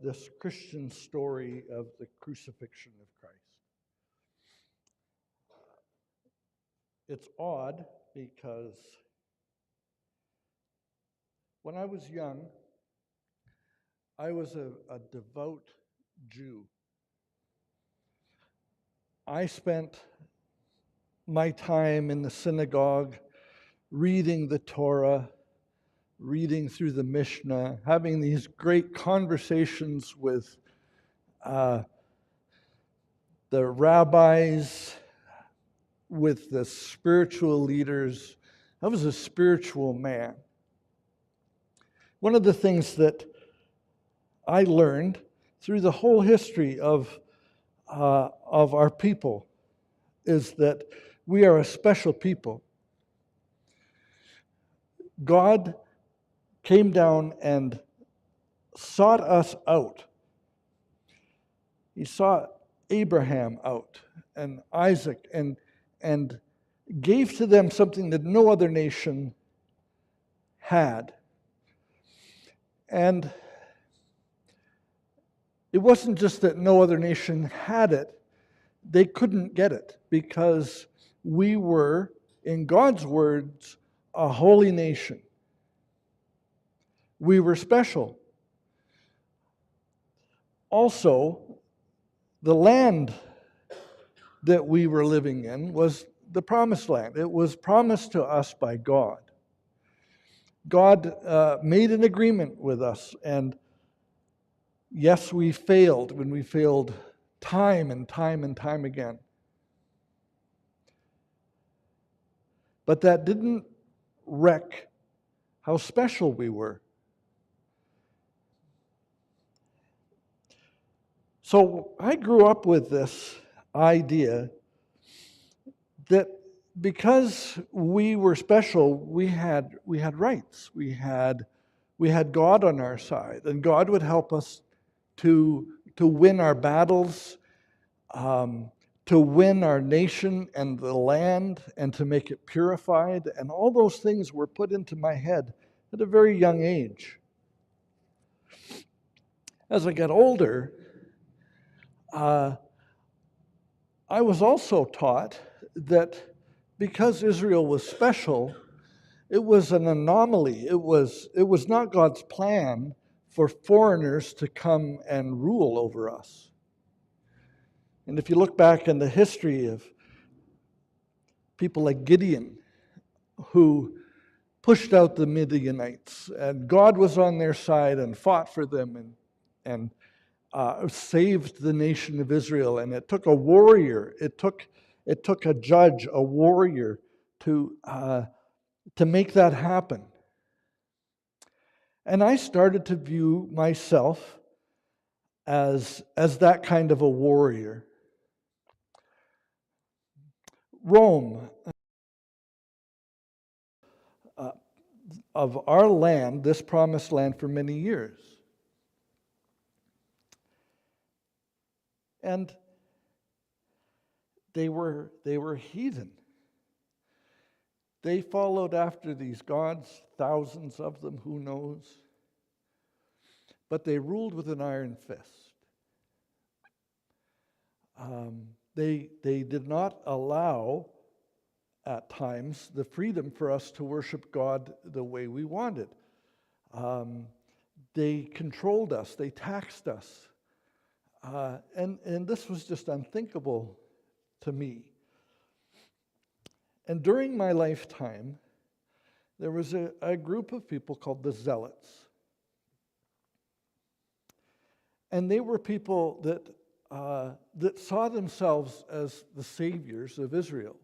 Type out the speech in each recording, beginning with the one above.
this Christian story of the crucifixion of Christ. It's odd because when I was young, I was a devout Jew. I spent my time in the synagogue reading the Torah, reading through the Mishnah, having these great conversations with the rabbis, with the spiritual leaders. I was a spiritual man. One of the things that I learned through the whole history of our people is that we are a special people. God came down and sought us out. He sought Abraham out and Isaac and gave to them something that no other nation had. And it wasn't just that no other nation had it, they couldn't get it because we were, in God's words, a holy nation. We were special. Also, the land that we were living in was the promised land. It was promised to us by God. God made an agreement with us, and yes, we failed when we failed time and time and time again. But that didn't wreck how special we were. So I grew up with this idea that because we were special, we had rights. We had God on our side, and God would help us to win our battles, to win our nation and the land, and to make it purified. And all those things were put into my head at a very young age. As I got older, I was also taught that because Israel was special, it was an anomaly. It was not God's plan for foreigners to come and rule over us. And if you look back in the history of people like Gideon, who pushed out the Midianites, and God was on their side and fought for them and saved the nation of Israel. And it took a warrior, it took a judge, a warrior, to make that happen. And I started to view myself as that kind of a warrior. Rome, of our land, this promised land, for many years. And they were heathen. They followed after these gods, thousands of them, who knows? But they ruled with an iron fist. They did not allow, at times, the freedom for us to worship God the way we wanted. They controlled us. They taxed us. And this was just unthinkable to me. And during my lifetime, there was a group of people called the Zealots. And they were people that saw themselves as the saviors of Israel.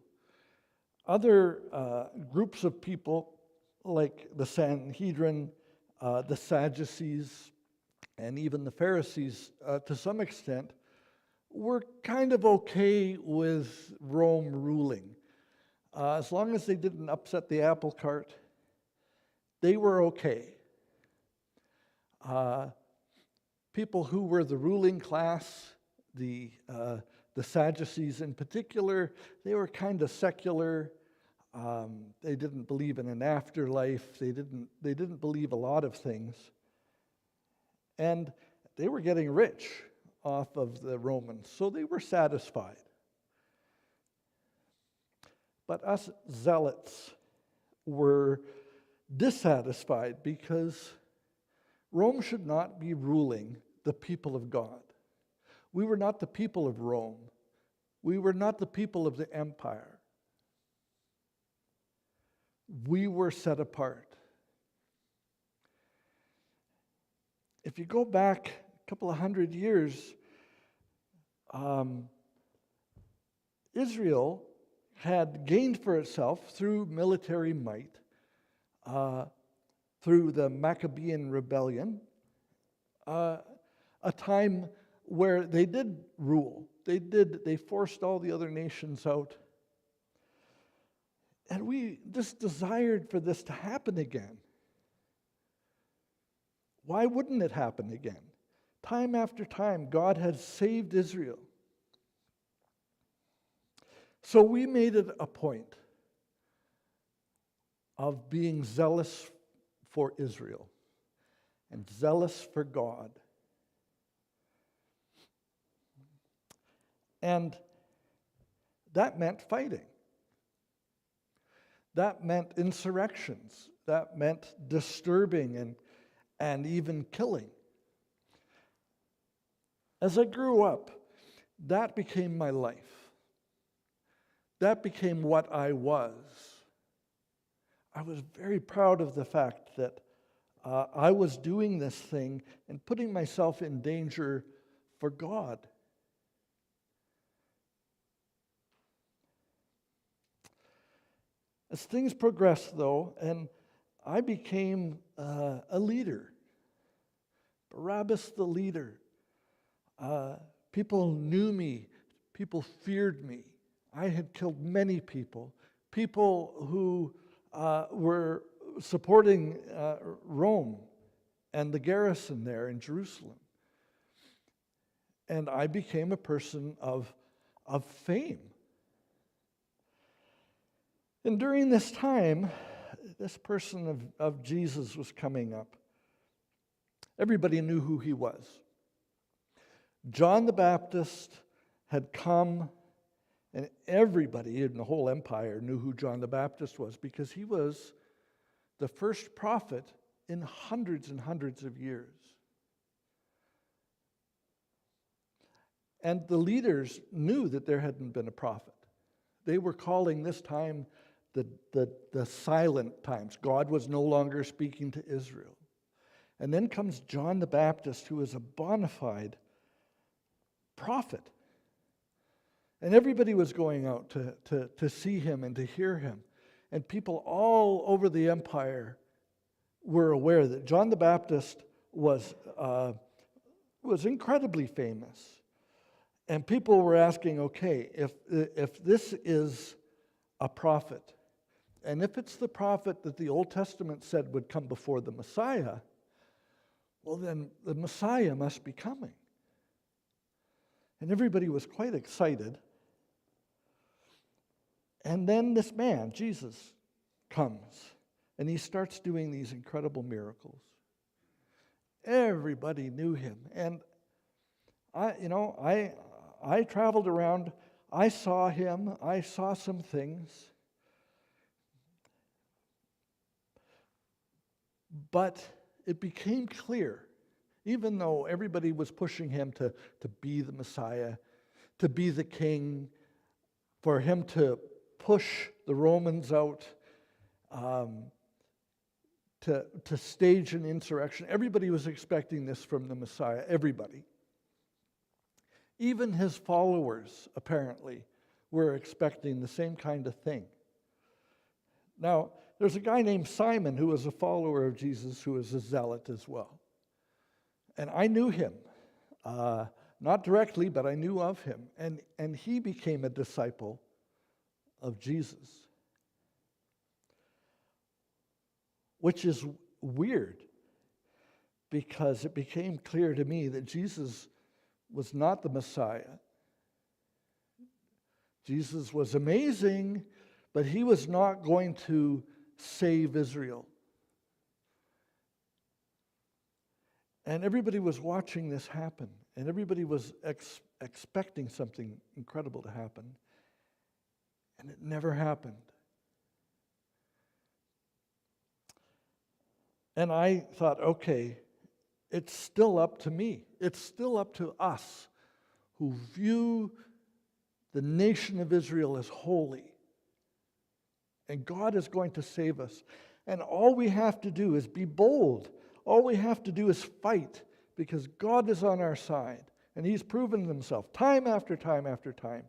Other groups of people, like the Sanhedrin, the Sadducees, and even the Pharisees, to some extent, were kind of okay with Rome ruling. As long as they didn't upset the apple cart, they were okay. People who were the ruling class, the Sadducees in particular, they were kind of secular. They didn't believe in an afterlife. They didn't believe a lot of things. And they were getting rich off of the Romans, so they were satisfied. But us zealots were dissatisfied because Rome should not be ruling the people of God. We were not the people of Rome. We were not the people of the empire. We were set apart. If you go back a couple of hundred years, Israel had gained for itself through military might, through the Maccabean rebellion, a time where they did rule. They forced all the other nations out. And we just desired for this to happen again. Why wouldn't it happen again? Time after time, God had saved Israel. So we made it a point of being zealous for Israel and zealous for God. And that meant fighting. That meant insurrections. That meant disturbing and even killing. As I grew up, that became my life. That became what I was. I was very proud of the fact that I was doing this thing and putting myself in danger for God. As things progressed, though, and I became a leader, Barabbas the leader. People knew me. People feared me. I had killed many people. People who were supporting Rome and the garrison there in Jerusalem. And I became a person of fame. And during this time, this person of Jesus was coming up. Everybody knew who he was. John the Baptist had come, and everybody in the whole empire knew who John the Baptist was because he was the first prophet in hundreds and hundreds of years. And the leaders knew that there hadn't been a prophet. They were calling this time the silent times. God was no longer speaking to Israel. And then comes John the Baptist, who is a bona fide prophet. And everybody was going out to see him and to hear him. And people all over the empire were aware that John the Baptist was incredibly famous. And people were asking, okay, if this is a prophet, and if it's the prophet that the Old Testament said would come before the Messiah, well then the Messiah must be coming. And everybody was quite excited. And then this man, Jesus, comes, and he starts doing these incredible miracles. Everybody knew him. And I traveled around, I saw him, I saw some things. But it became clear, even though everybody was pushing him to be the Messiah, to be the king, for him to push the Romans out, to stage an insurrection. Everybody was expecting this from the Messiah, everybody. Even his followers, apparently, were expecting the same kind of thing. Now, there's a guy named Simon who was a follower of Jesus who was a zealot as well. And I knew him. Not directly, but I knew of him. And he became a disciple of Jesus. Which is weird, because it became clear to me that Jesus was not the Messiah. Jesus was amazing, but he was not going to save Israel. And everybody was watching this happen, and everybody was expecting something incredible to happen, and it never happened. And I thought, okay, it's still up to me. It's still up to us who view the nation of Israel as holy. And God is going to save us. And all we have to do is be bold. All we have to do is fight, because God is on our side. And He's proven Himself time after time after time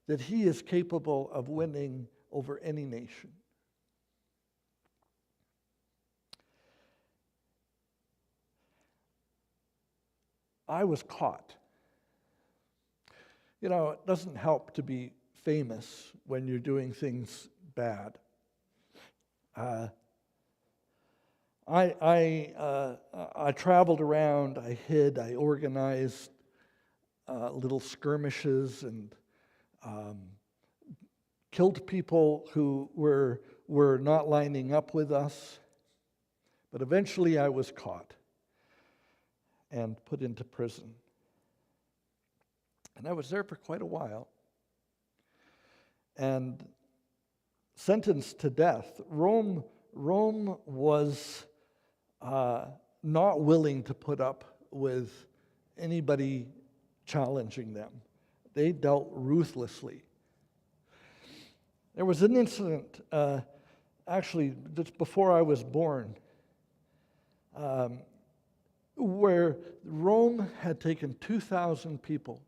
that He is capable of winning over any nation. I was caught. You know, it doesn't help to be famous when you're doing things bad. I traveled around, I hid, I organized little skirmishes and killed people who were not lining up with us. But eventually I was caught and put into prison. And I was there for quite a while. And sentenced to death. Rome was not willing to put up with anybody challenging them. They dealt ruthlessly. There was an incident, actually, just before I was born, where Rome had taken 2,000 people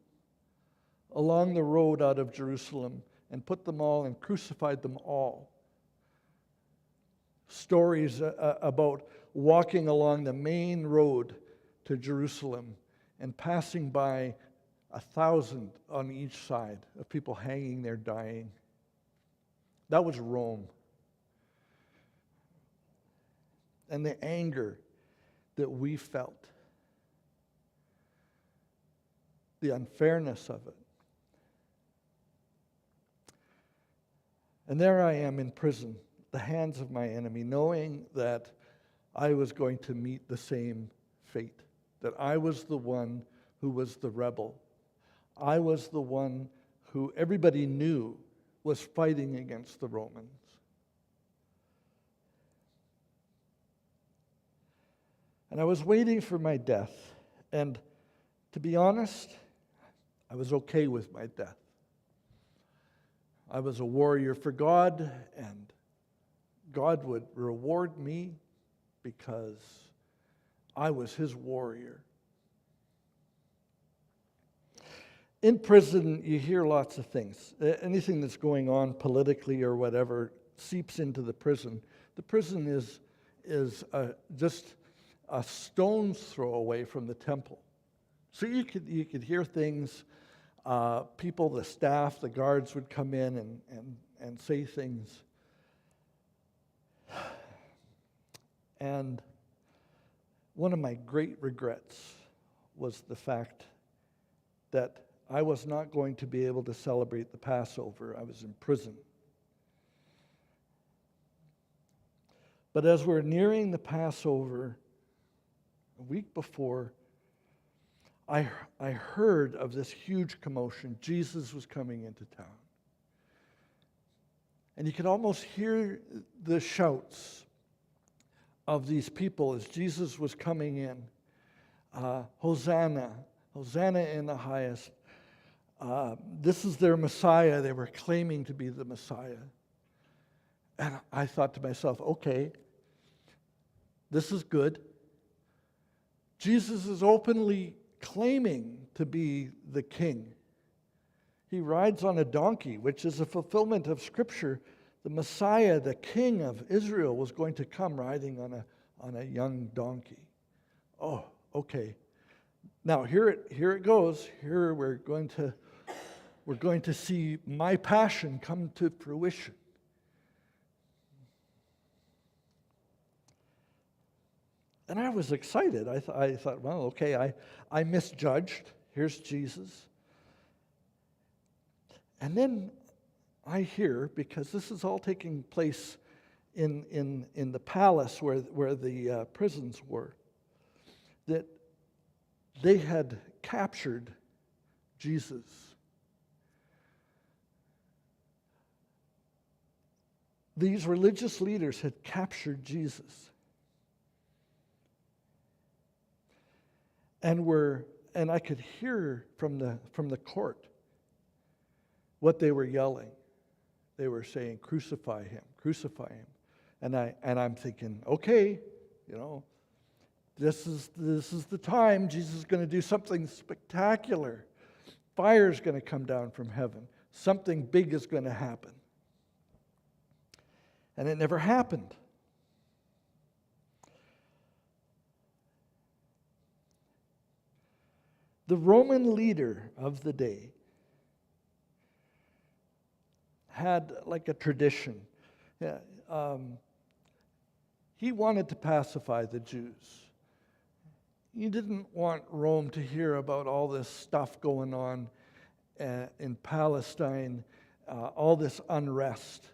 along the road out of Jerusalem and put them all and crucified them all. Stories about walking along the main road to Jerusalem and passing by 1,000 on each side of people hanging there dying. That was Rome. And the anger that we felt, the unfairness of it. And there I am in prison, the hands of my enemy, knowing that I was going to meet the same fate, that I was the one who was the rebel. I was the one who everybody knew was fighting against the Romans. And I was waiting for my death. And to be honest, I was okay with my death. I was a warrior for God, and God would reward me because I was His warrior. In prison, you hear lots of things. Anything that's going on politically or whatever seeps into the prison. The prison is just a stone's throw away from the temple. So you could hear things. People, the staff, the guards would come in and say things. And one of my great regrets was the fact that I was not going to be able to celebrate the Passover. I was in prison. But as we're nearing the Passover, a week before, I heard of this huge commotion. Jesus was coming into town. And you could almost hear the shouts of these people as Jesus was coming in. Hosanna, Hosanna in the highest. This is their Messiah. They were claiming to be the Messiah. And I thought to myself, okay, this is good. Jesus is openly claiming to be the king. He rides on a donkey, which is a fulfillment of Scripture. The Messiah, the King of Israel, was going to come riding on a young donkey. Oh, okay. Now here it goes. Here we're going to see my passion come to fruition. And I was excited. I thought, well, okay, I misjudged. Here's Jesus. And then I hear, because this is all taking place in the palace where the prisons were, that They had captured Jesus. These religious leaders had captured Jesus. And I could hear from the court what they were yelling. They were saying, "Crucify him, crucify him." And I'm thinking, okay, this is the time Jesus is going to do something spectacular. Fire is going to come down from heaven. Something big is going to happen. And it never happened. The Roman leader of the day had like a tradition. He wanted to pacify the Jews. He didn't want Rome to hear about all this stuff going on in Palestine, all this unrest.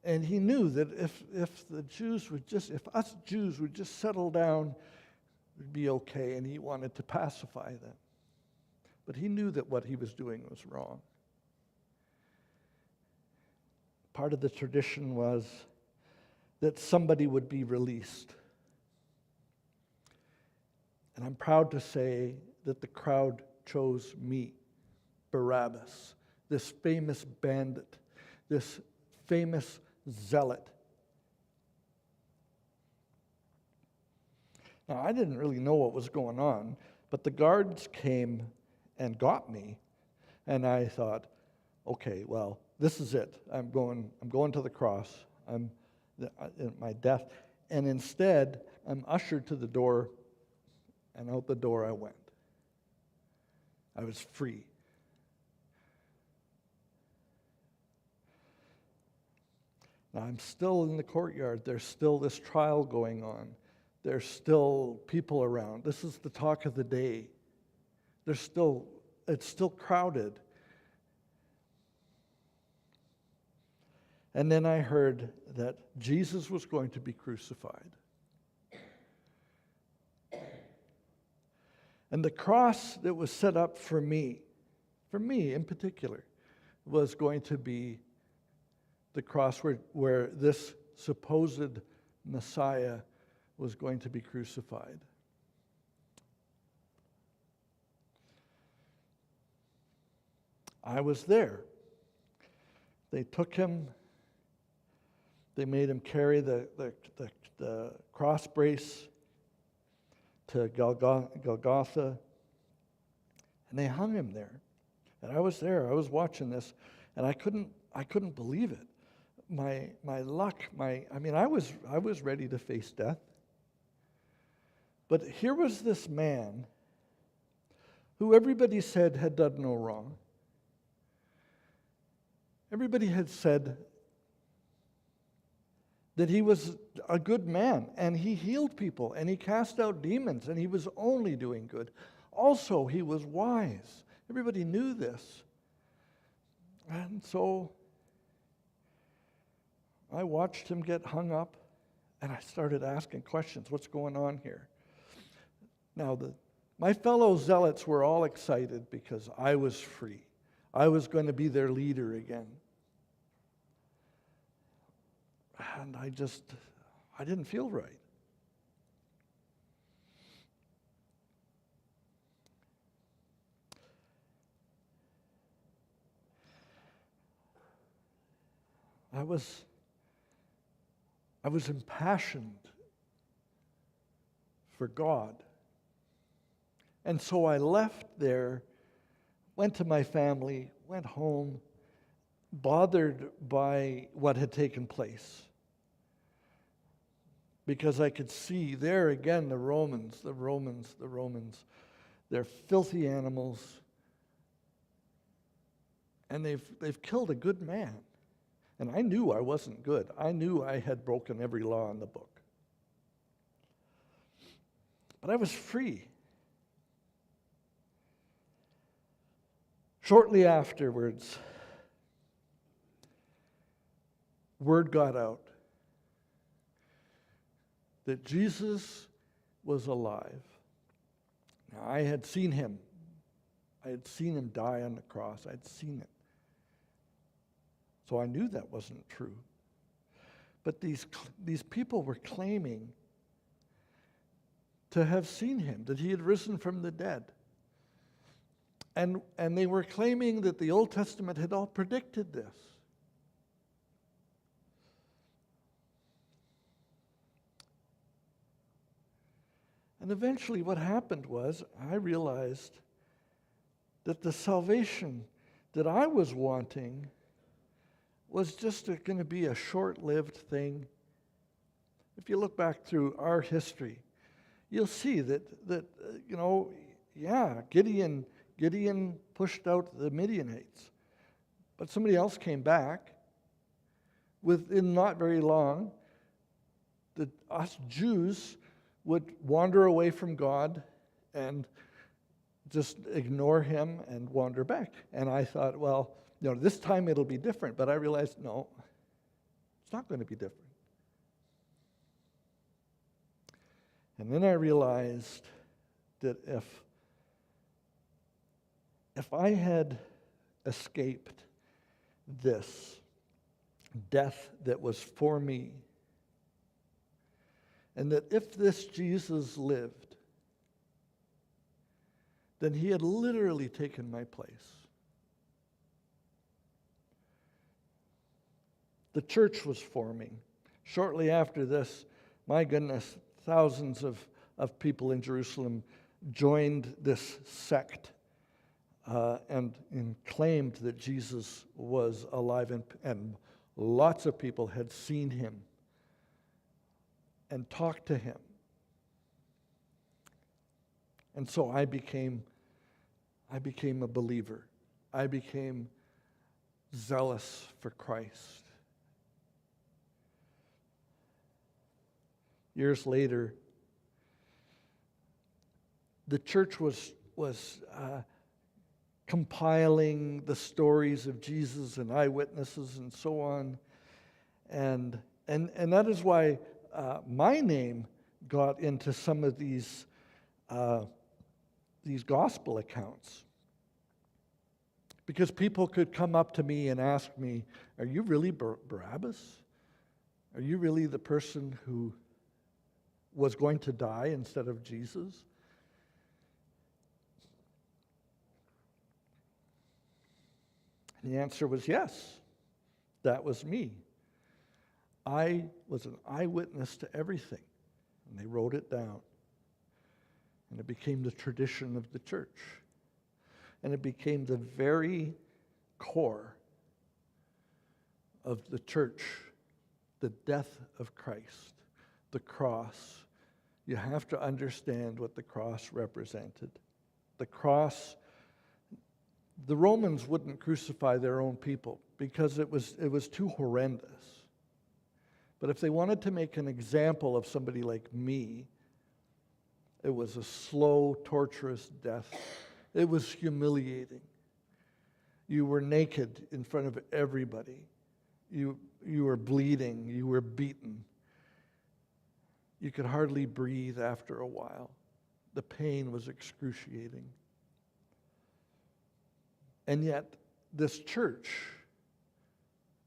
And he knew that if us Jews would just settle down, it would be okay, and he wanted to pacify them. But he knew that what he was doing was wrong. Part of the tradition was that somebody would be released. And I'm proud to say that the crowd chose me, Barabbas, this famous bandit, this famous zealot. Now, I didn't really know what was going on, but the guards came and got me, and I thought, okay, well, this is it. I'm going to the cross. My death. And instead, I'm ushered to the door, and out the door I went. I was free. Now, I'm still in the courtyard. There's still this trial going on. There's still people around. This is the talk of the day. It's still crowded. And then I heard that Jesus was going to be crucified. And the cross that was set up for me in particular, was going to be the cross where this supposed Messiah was going to be crucified. I was there. They took him. They made him carry the cross brace to Golgotha, and they hung him there. And I was there. I was watching this, and I couldn't believe it. My luck. I was ready to face death. But here was this man who everybody said had done no wrong. Everybody had said that he was a good man, and he healed people, and he cast out demons, and he was only doing good. Also, he was wise. Everybody knew this. And so I watched him get hung up, and I started asking questions. What's going on here? Now, my fellow zealots were all excited because I was free. I was going to be their leader again. And I didn't feel right. I was impassioned for God. And so I left there, went to my family, went home, bothered by what had taken place. Because I could see there again the Romans. They're filthy animals. And they've killed a good man. And I knew I wasn't good. I knew I had broken every law in the book. But I was free. Shortly afterwards, word got out that Jesus was alive. Now, I had seen him. I had seen him die on the cross. I'd seen it. So I knew that wasn't true. But these people were claiming to have seen him, that he had risen from the dead. And they were claiming that the Old Testament had all predicted this. And eventually what happened was I realized that the salvation that I was wanting was just going to be a short-lived thing. If you look back through our history, you'll see that Gideon pushed out the Midianites. But somebody else came back. Within not very long, us Jews would wander away from God and just ignore him and wander back. And I thought, well, this time it'll be different. But I realized, no, it's not going to be different. And then I realized that if I had escaped this death that was for me, and that if this Jesus lived, then he had literally taken my place. The church was forming. Shortly after this, my goodness, thousands of people in Jerusalem joined this sect and claimed that Jesus was alive, and lots of people had seen him and talked to him. And so I became a believer. I became zealous for Christ. Years later, the church was compiling the stories of Jesus and eyewitnesses and so on, and that is why my name got into some of these gospel accounts, because people could come up to me and ask me, "Are you really Barabbas? Are you really the person who was going to die instead of Jesus?" And the answer was yes, that was me. I was an eyewitness to everything, and they wrote it down. And it became the tradition of the church. And it became the very core of the church, the death of Christ, the cross. You have to understand what the cross represented. The cross, the Romans wouldn't crucify their own people because it was too horrendous. But if they wanted to make an example of somebody like me, it was a slow, torturous death. It was humiliating. You were naked in front of everybody. You were bleeding. You were beaten. You could hardly breathe after a while. The pain was excruciating. And yet, this church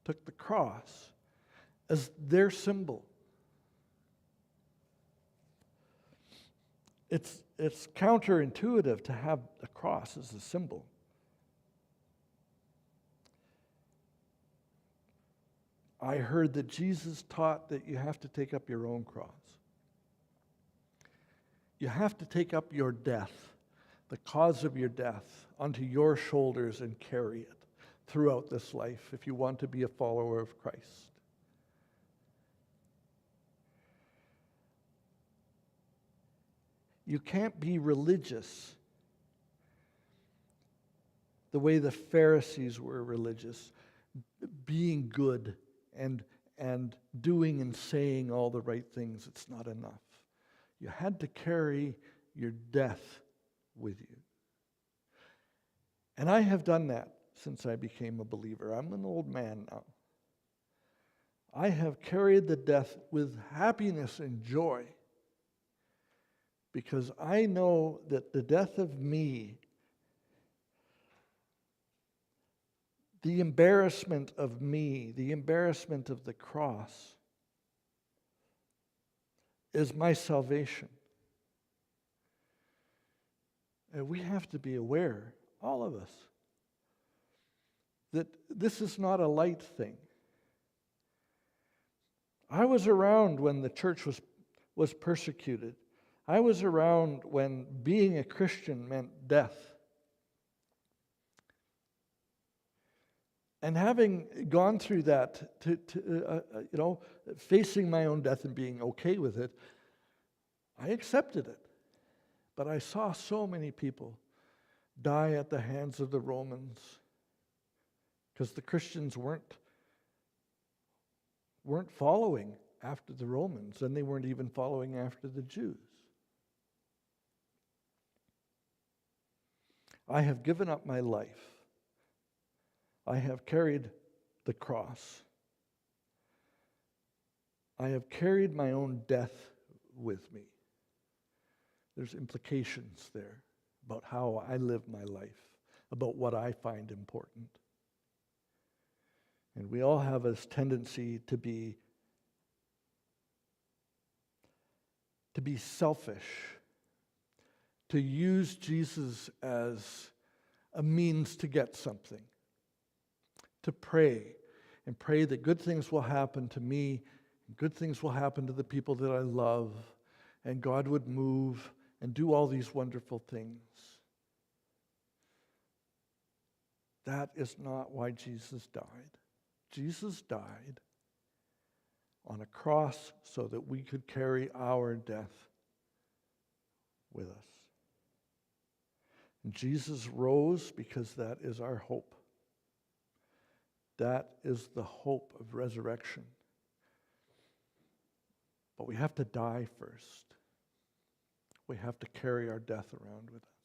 took the cross as their symbol. It's counterintuitive to have a cross as a symbol. I heard that Jesus taught that you have to take up your own cross. You have to take up your death, the cause of your death, onto your shoulders and carry it throughout this life if you want to be a follower of Christ. You can't be religious the way the Pharisees were religious, being good and doing and saying all the right things. It's not enough. You had to carry your death with you. And I have done that since I became a believer. I'm an old man now. I have carried the death with happiness and joy, because I know that the death of me, the embarrassment of me, the embarrassment of the cross, is my salvation. And we have to be aware, all of us, that this is not a light thing. I was around when the church was persecuted. I was around when being a Christian meant death. And having gone through that, facing my own death and being okay with it, I accepted it. But I saw so many people die at the hands of the Romans because the Christians weren't following after the Romans, and they weren't even following after the Jews. I have given up my life. I have carried the cross. I have carried my own death with me. There's implications there about how I live my life, about what I find important. And we all have this tendency to be selfish, to use Jesus as a means to get something, to pray, and pray that good things will happen to me, and good things will happen to the people that I love, and God would move and do all these wonderful things. That is not why Jesus died. Jesus died on a cross so that we could carry our death with us. And Jesus rose because that is our hope. That is the hope of resurrection. But we have to die first. We have to carry our death around with us.